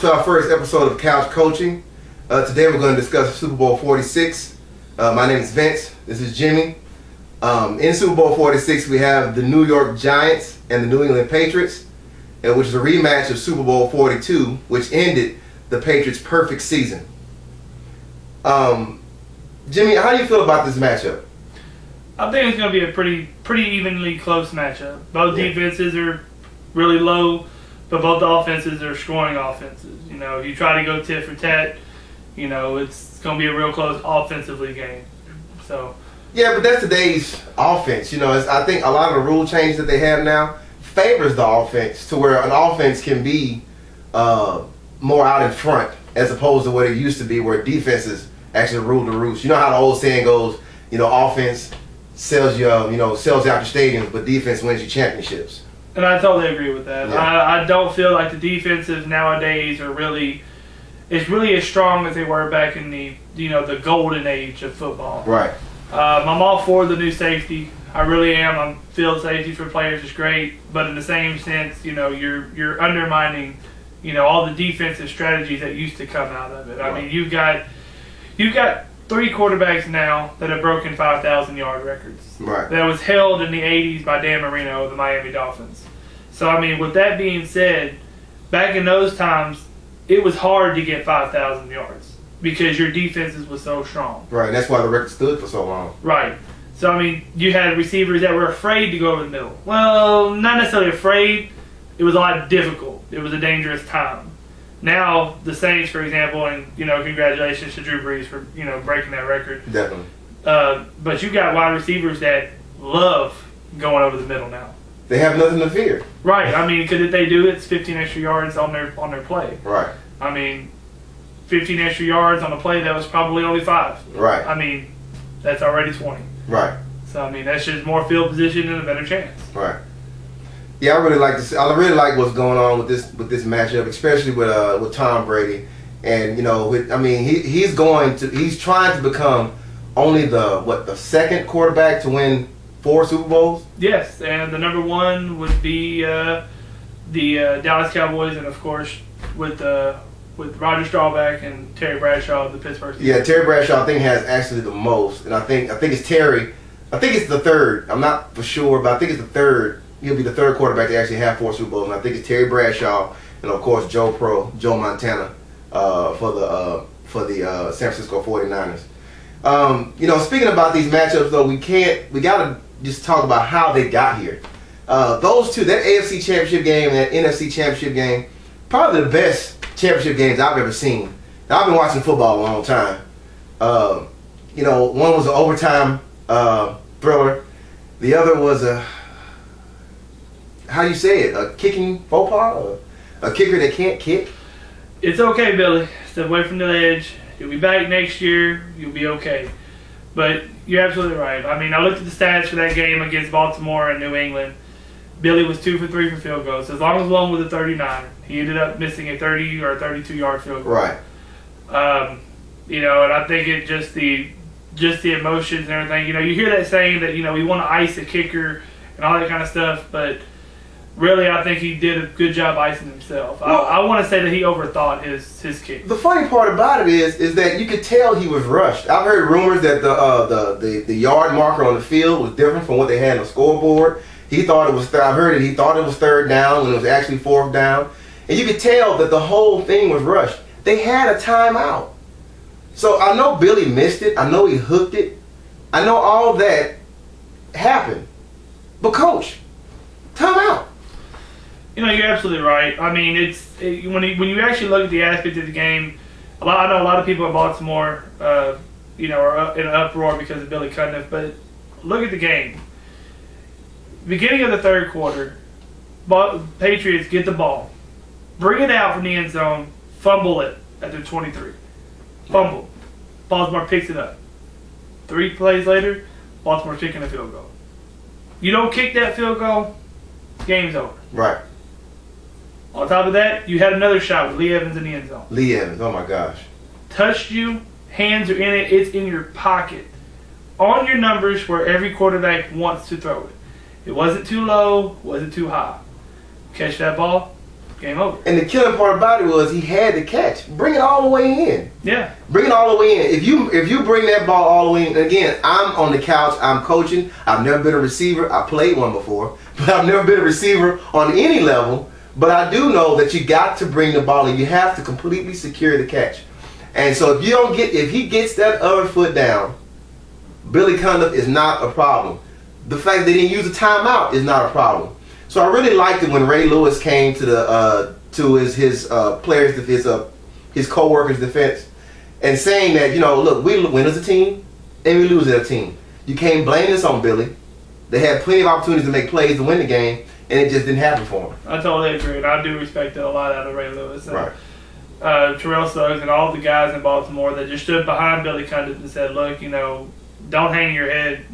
to our first episode of Couch Coaching. Today we're going to discuss Super Bowl 46. My name is Vince. This is Jimmy. In Super Bowl 46, we have the New York Giants and the New England Patriots, which is a rematch of Super Bowl 42, which ended the Patriots' perfect season. Jimmy, how do you feel about this matchup? I think it's going to be a pretty evenly close matchup. Both defenses are really low, but both offenses are scoring offenses. You know, if you try to go tit for tat, you know, it's going to be a real close offensively game. So. Yeah, but that's today's offense. You know, I think a lot of the rule changes that they have now favors the offense to where an offense can be more out in front as opposed to what it used to be where defenses actually rule the roost. You know how the old saying goes, you know, offense sells you, sells out your stadiums, but defense wins you championships. And I totally agree with that. Yeah. I don't feel like the defenses nowadays are really as strong as they were back in the the golden age of football. Right. I'm all for the new safety. I really am. Field safety for players is great, but in the same sense, you're undermining, all the defensive strategies that used to come out of it. Right. I mean, you've got 3 quarterbacks now that have broken 5,000-yard records. Right. That was held in the 80s by Dan Marino of the Miami Dolphins. So, I mean, with that being said, back in those times, it was hard to get 5,000 yards because your defenses was so strong. Right, and that's why the record stood for so long. Right. So, I mean, you had receivers that were afraid to go over the middle. Well, not necessarily afraid. It was a lot difficult. It was a dangerous time. Now, the Saints, for example, and, congratulations to Drew Brees for, breaking that record. Definitely. But you got wide receivers that love going over the middle now. They have nothing to fear. Right. I mean, because if they do, it's 15 extra yards on their play. Right. I mean, 15 extra yards on a play that was probably only 5. Right. I mean, that's already 20. Right. So, I mean, that's just more field position and a better chance. Right. Yeah, I really like what's going on with this matchup, especially with Tom Brady, and he's trying to become only the second quarterback to win 4 Super Bowls. Yes, and the number 1 would be the Dallas Cowboys, and of course with Roger Staubach and Terry Bradshaw of the Pittsburgh Steelers. Yeah, Terry Bradshaw I think has actually the most, and I think it's Terry. I think it's the third. I'm not for sure, but I think it's the third. He'll be the third quarterback to actually have 4 Super Bowls, and I think it's Terry Bradshaw and of course Joe Montana for the San Francisco 49ers. Speaking about these matchups though, we gotta just talk about how they got here. Those two, that AFC Championship game and that NFC Championship game, probably the best championship games I've ever seen. Now, I've been watching football a long time. One was an overtime thriller. The other was how do you say it? A kicking faux pas? Or a kicker that can't kick? It's okay, Billy. Step away from the edge. You'll be back next year. You'll be okay. But you're absolutely right. I mean, I looked at the stats for that game against Baltimore and New England. Billy was 2 for 3 for field goals. As long as one was a 39, he ended up missing a 30 or 32-yard field goal. Right. And I think it just the emotions and everything. You hear that saying that we want to ice a kicker and all that kind of stuff, but really, I think he did a good job icing himself. Well, I want to say that he overthought his kick. The funny part about it is that you could tell he was rushed. I've heard rumors that the yard marker on the field was different from what they had on the scoreboard. He thought it was. I've heard it. He thought it was 3rd down when it was actually 4th down, and you could tell that the whole thing was rushed. They had a timeout, so I know Billy missed it. I know he hooked it. I know all that happened, but coach, timeout. You're absolutely right. I mean, when you actually look at the aspect of the game, I know a lot of people in Baltimore, are in an uproar because of Billy Cundiff. But look at the game. Beginning of the 3rd quarter, Patriots get the ball, bring it out from the end zone, fumble it at the 23. Fumble. Baltimore picks it up. 3 plays later, Baltimore's kicking a field goal. You don't kick that field goal, game's over. Right. On top of that, you had another shot with Lee Evans in the end zone. Lee Evans, oh my gosh. Touched you, hands are in it, it's in your pocket. On your numbers where every quarterback wants to throw it. It wasn't too low, wasn't too high. Catch that ball, game over. And the killing part about it was he had to catch. Bring it all the way in. Yeah. Bring it all the way in. If you bring that ball all the way in, again, I'm on the couch, I'm coaching. I've never been a receiver. I played one before, but I've never been a receiver on any level. But I do know that you got to bring the ball in. You have to completely secure the catch. And so if he gets that other foot down, Billy Cundiff is not a problem. The fact they didn't use a timeout is not a problem. So I really liked it when Ray Lewis came to the his players, his co-workers' defense, and saying that, look, we win as a team and we lose as a team. You can't blame this on Billy. They had plenty of opportunities to make plays to win the game, and it just didn't happen for him. I totally agree, and I do respect that a lot out of Ray Lewis. Right. Terrell Suggs and all the guys in Baltimore that just stood behind Billy Cundiff and said, look, don't hang your head.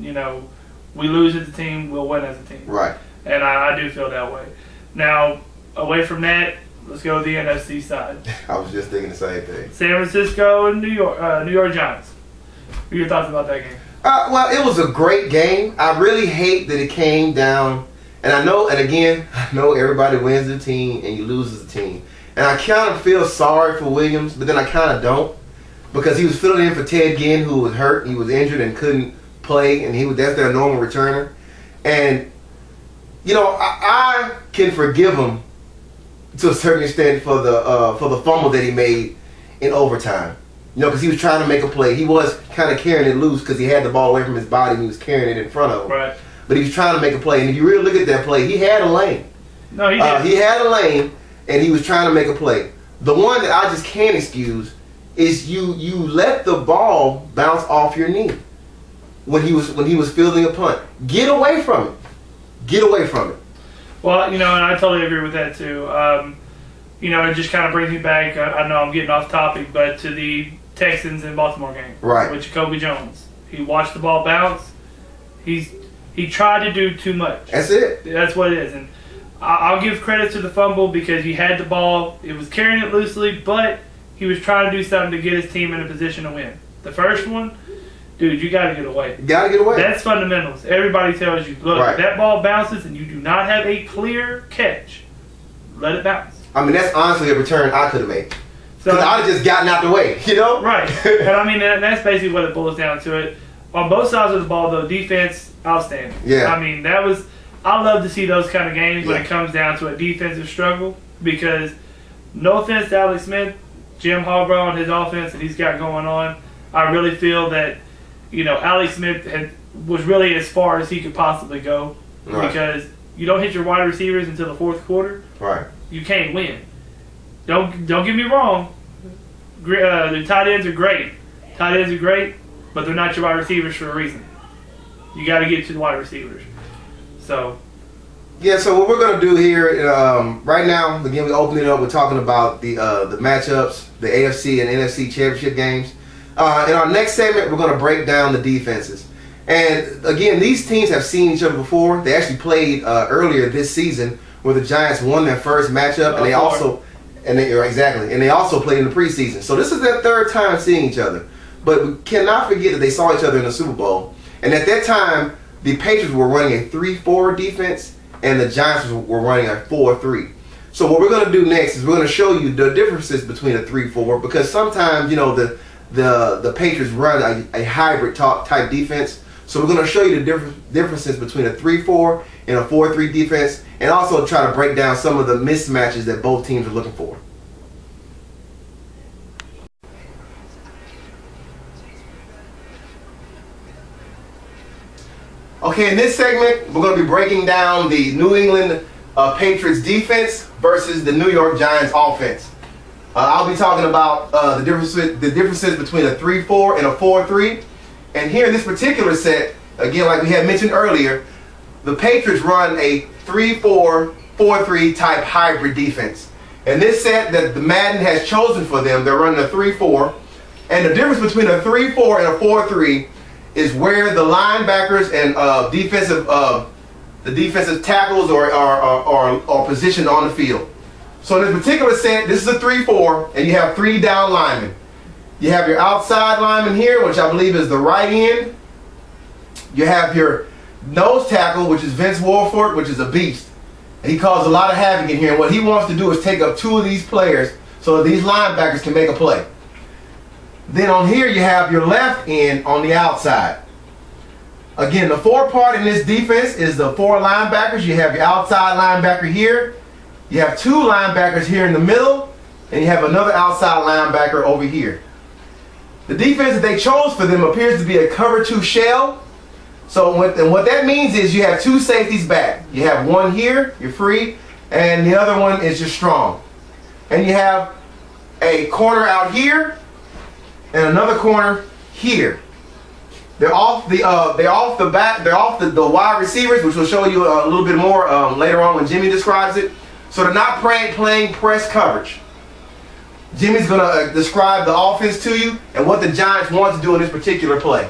We lose as a team, we'll win as a team. Right. And I do feel that way. Now, away from that, let's go to the NFC side. I was just thinking the same thing. San Francisco and New York Giants. What are your thoughts about that game? Well, it was a great game. I really hate that it came down, and I know everybody wins the team and you lose as a team. And I kind of feel sorry for Williams, but then I kind of don't, because he was filling in for Ted Ginn, who was hurt. He was injured and couldn't play, and that's their normal returner. And I can forgive him to a certain extent for the fumble that he made in overtime. Because he was trying to make a play. He was kind of carrying it loose because he had the ball away from his body and he was carrying it in front of him. Right. But he was trying to make a play. And if you really look at that play, he had a lane. No, he did. He had a lane, and he was trying to make a play. The one that I just can't excuse is you let the ball bounce off your knee when he was fielding a punt. Get away from it. Get away from it. Well, and I totally agree with that too. It just kind of brings me back. I know I'm getting off topic, but to the Texans and Baltimore game, right, with Jacoby Jones. He watched the ball bounce. He tried to do too much. That's it. That's what it is. And I'll give credit to the fumble because he had the ball. It was carrying it loosely, but he was trying to do something to get his team in a position to win. The first one, dude, you got to get away. You got to get away. That's fundamentals. Everybody tells you, look, right, if that ball bounces and you do not have a clear catch, let it bounce. I mean, that's honestly a return I could have made. So I'd have just gotten out the way, Right. And that's basically what it boils down to it. On both sides of the ball, though, defense, outstanding. Yeah. I love to see those kind of games when Yeah. it comes down to a defensive struggle because, no offense to Alex Smith, Jim Harbaugh and his offense that he's got going on, I really feel that, Alex Smith was really as far as he could possibly go because you don't hit your wide receivers until the fourth quarter. Right. You can't win. Don't get me wrong. The tight ends are great. But they're not your wide receivers for a reason. You got to get to the wide receivers. So. Yeah. So what we're gonna do here right now, again, we open it up. We're talking about the matchups, the AFC and NFC championship games. In our next segment, we're gonna break down the defenses. And again, these teams have seen each other before. They actually played earlier this season, where the Giants won their first matchup, and they also played in the preseason. So this is their third time seeing each other. But we cannot forget that they saw each other in the Super Bowl. And at that time, the Patriots were running a 3-4 defense, and the Giants were running a 4-3. So what we're going to do next is we're going to show you the differences between a 3-4, because sometimes the Patriots run a hybrid type defense. So we're going to show you the differences between a 3-4 and a 4-3 defense, and also try to break down some of the mismatches that both teams are looking for. Okay, in this segment, we're going to be breaking down the New England Patriots defense versus the New York Giants offense. I'll be talking about the differences between a 3-4 and a 4-3. And here in this particular set, again, like we had mentioned earlier, the Patriots run a 3-4-4-3 type hybrid defense. In this set that the Madden has chosen for them, they're running a 3-4. And the difference between a 3-4 and a 4-3 is where the linebackers and the defensive tackles are positioned on the field. So in this particular set, this is a 3-4, and you have 3 down linemen. You have your outside lineman here, which I believe is the right end. You have your nose tackle, which is Vince Wilfork, which is a beast. He caused a lot of havoc in here. And what he wants to do is take up 2 of these players so that these linebackers can make a play. Then on here you have your left end on the outside. Again, the 4 part in this defense is the 4 linebackers. You have your outside linebacker here. You have 2 linebackers here in the middle. And you have another outside linebacker over here. The defense that they chose for them appears to be a cover 2 shell. So what that means is you have 2 safeties back. You have one here, you're free, and the other one is just strong. And you have a corner out here and another corner here. They're off the wide receivers, which will show you a little bit more later on when Jimmy describes it. So they're not playing press coverage. Jimmy's going to describe the offense to you and what the Giants want to do in this particular play.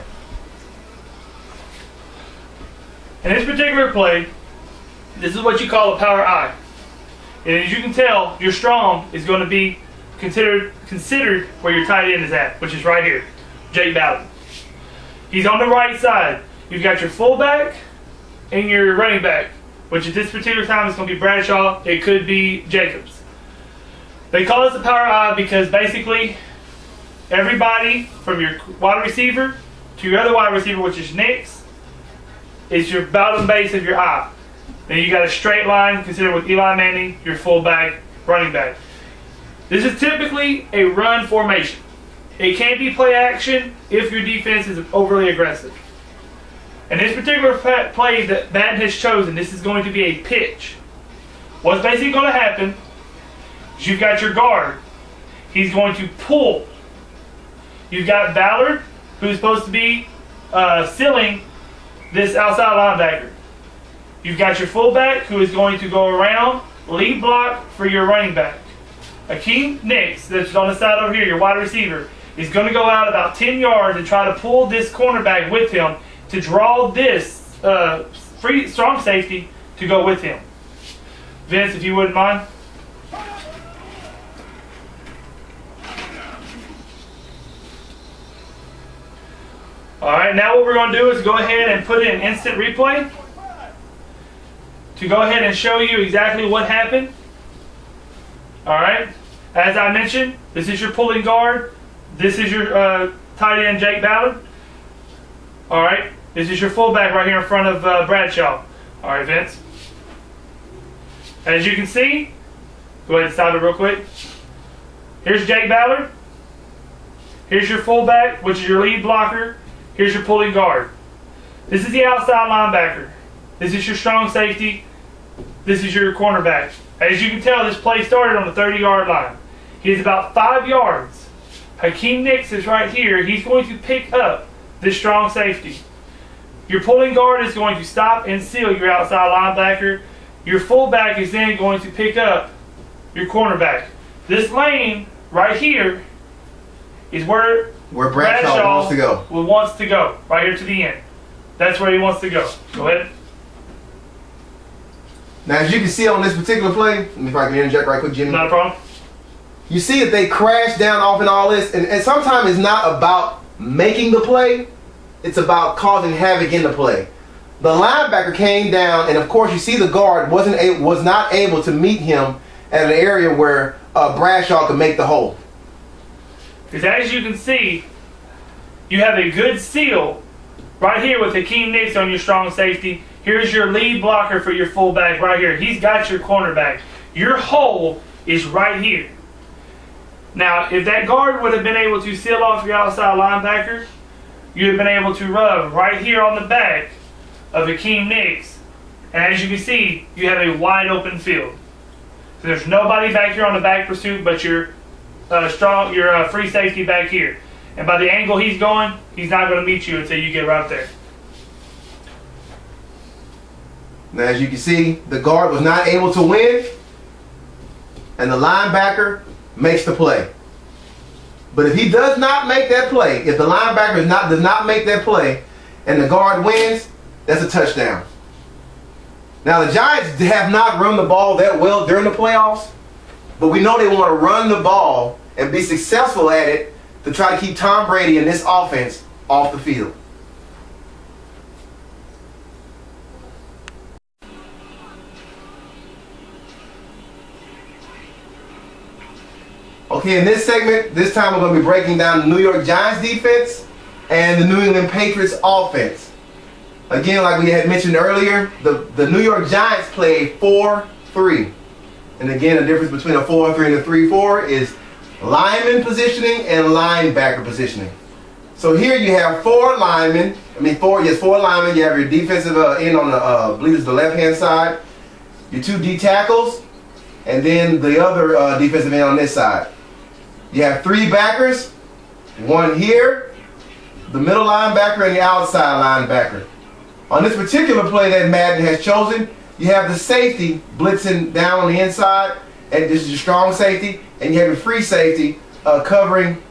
In this particular play, this is what you call a power I. And as you can tell, your strong is going to be considered where your tight end is at, which is right here, Jake Ballard. He's on the right side. You've got your fullback and your running back, which at this particular time is going to be Bradshaw. It could be Jacobs. They call this a power I because basically everybody from your wide receiver to your other wide receiver, which is Nix, is your bottom base of your I. Then you got a straight line considered with Eli Manning, your fullback, running back. This is typically a run formation. It can be play action if your defense is overly aggressive. In this particular play that Madden has chosen, this is going to be a pitch. What's basically going to happen is you've got your guard. He's going to pull. You've got Ballard, who's supposed to be sealing this outside linebacker. You've got your fullback, who is going to go around, lead block for your running back. Akeem Nix, that's on the side over here, your wide receiver, is going to go out about 10 yards and try to pull this cornerback with him to draw this strong safety to go with him. Vince, if you wouldn't mind. Alright, now what we're going to do is go ahead and put in instant replay to go ahead and show you exactly what happened. Alright, as I mentioned, this is your pulling guard. This is your tight end, Jake Ballard. Alright, this is your fullback right here in front of Bradshaw. Alright, Vince. As you can see, go ahead and stop it real quick. Here's Jake Ballard. Here's your fullback, which is your lead blocker. Here's your pulling guard. This is the outside linebacker. This is your strong safety. This is your cornerback. As you can tell, this play started on the 30-yard line. He is about 5 yards. Hakeem Nix is right here. He's going to pick up this strong safety. Your pulling guard is going to stop and seal your outside linebacker. Your fullback is then going to pick up your cornerback. This lane right here is where Bradshaw wants to go, right here to the end. That's where he wants to go. Go ahead. Now, as you can see on this particular play, if I can interject right quick, Jimmy. Not a problem. You see that they crash down off and all this, and sometimes it's not about making the play, it's about causing havoc in the play. The linebacker came down, and of course you see the guard was not able to meet him at an area where Bradshaw could make the hole. Because as you can see, you have a good seal right here with Hakeem Nix on your strong safety. Here's your lead blocker for your fullback right here. He's got your cornerback. Your hole is right here. Now, if that guard would have been able to seal off your outside linebacker, you'd have been able to rub right here on the back of Hakeem Nix. And as you can see, you have a wide open field. So there's nobody back here on the back pursuit but your free safety back here. And by the angle he's going, he's not going to meet you until you get right there. Now, as you can see, the guard was not able to win, and the linebacker makes the play. But if he does not make that play, if the linebacker does not make that play, and the guard wins, that's a touchdown. Now, the Giants have not run the ball that well during the playoffs, but we know they want to run the ball and be successful at it to try to keep Tom Brady and this offense off the field. Okay, in this segment, this time we're going to be breaking down the New York Giants defense and the New England Patriots offense. Again, like we had mentioned earlier, the New York Giants play 4-3. And again, the difference between a 4-3 and a 3-4 is lineman positioning and linebacker positioning. So here you have four linemen. Four linemen. You have your defensive end on the, I believe it's the left-hand side. Your two D tackles, and then the other defensive end on this side. You have three backers, one here, the middle linebacker, and the outside linebacker. On this particular play that Madden has chosen, you have the safety blitzing down on the inside, and this is your strong safety, and you have your free safety covering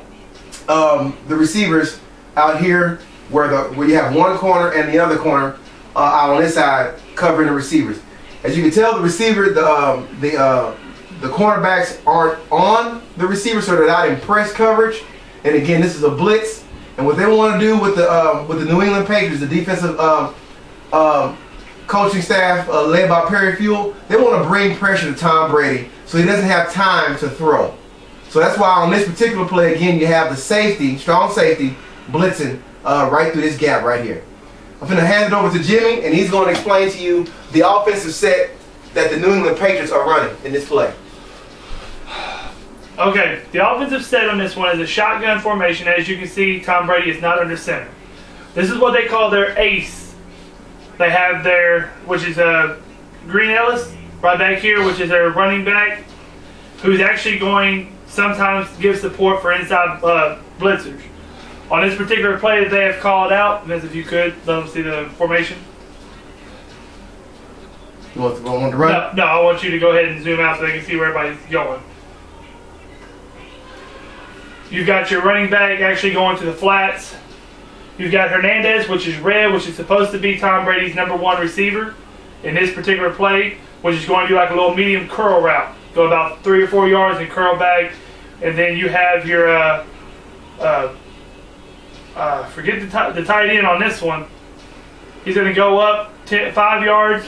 the receivers out here where you have one corner and the other corner out on this side covering the receivers. As you can tell, the receiver, the cornerbacks aren't on the receiver, so they're not in press coverage. And again, this is a blitz. And what they want to do with the New England Patriots, the defensive coaching staff led by Perry Fewell, they want to bring pressure to Tom Brady so he doesn't have time to throw. So that's why on this particular play, again, you have the safety, strong safety, blitzing right through this gap right here. I'm going to hand it over to Jimmy, and he's going to explain to you the offensive set that the New England Patriots are running in this play. Okay, the offensive set on this one is a shotgun formation. As you can see, Tom Brady is not under center. This is what they call their ace. They have their, which is Green Ellis, right back here, which is their running back, who's actually going sometimes give support for inside blitzers. On this particular play that they have called out, Vince, if you could, let them see the formation. You want to run? No, I want you to go ahead and zoom out so they can see where everybody's going. You've got your running back actually going to the flats. You've got Hernandez, which is red, which is supposed to be Tom Brady's #1 receiver in this particular play, which is going to do like a little medium curl route. Go about 3 or 4 yards and curl back. And then you have your, forget the tight end on this one. He's going to go up 5 yards.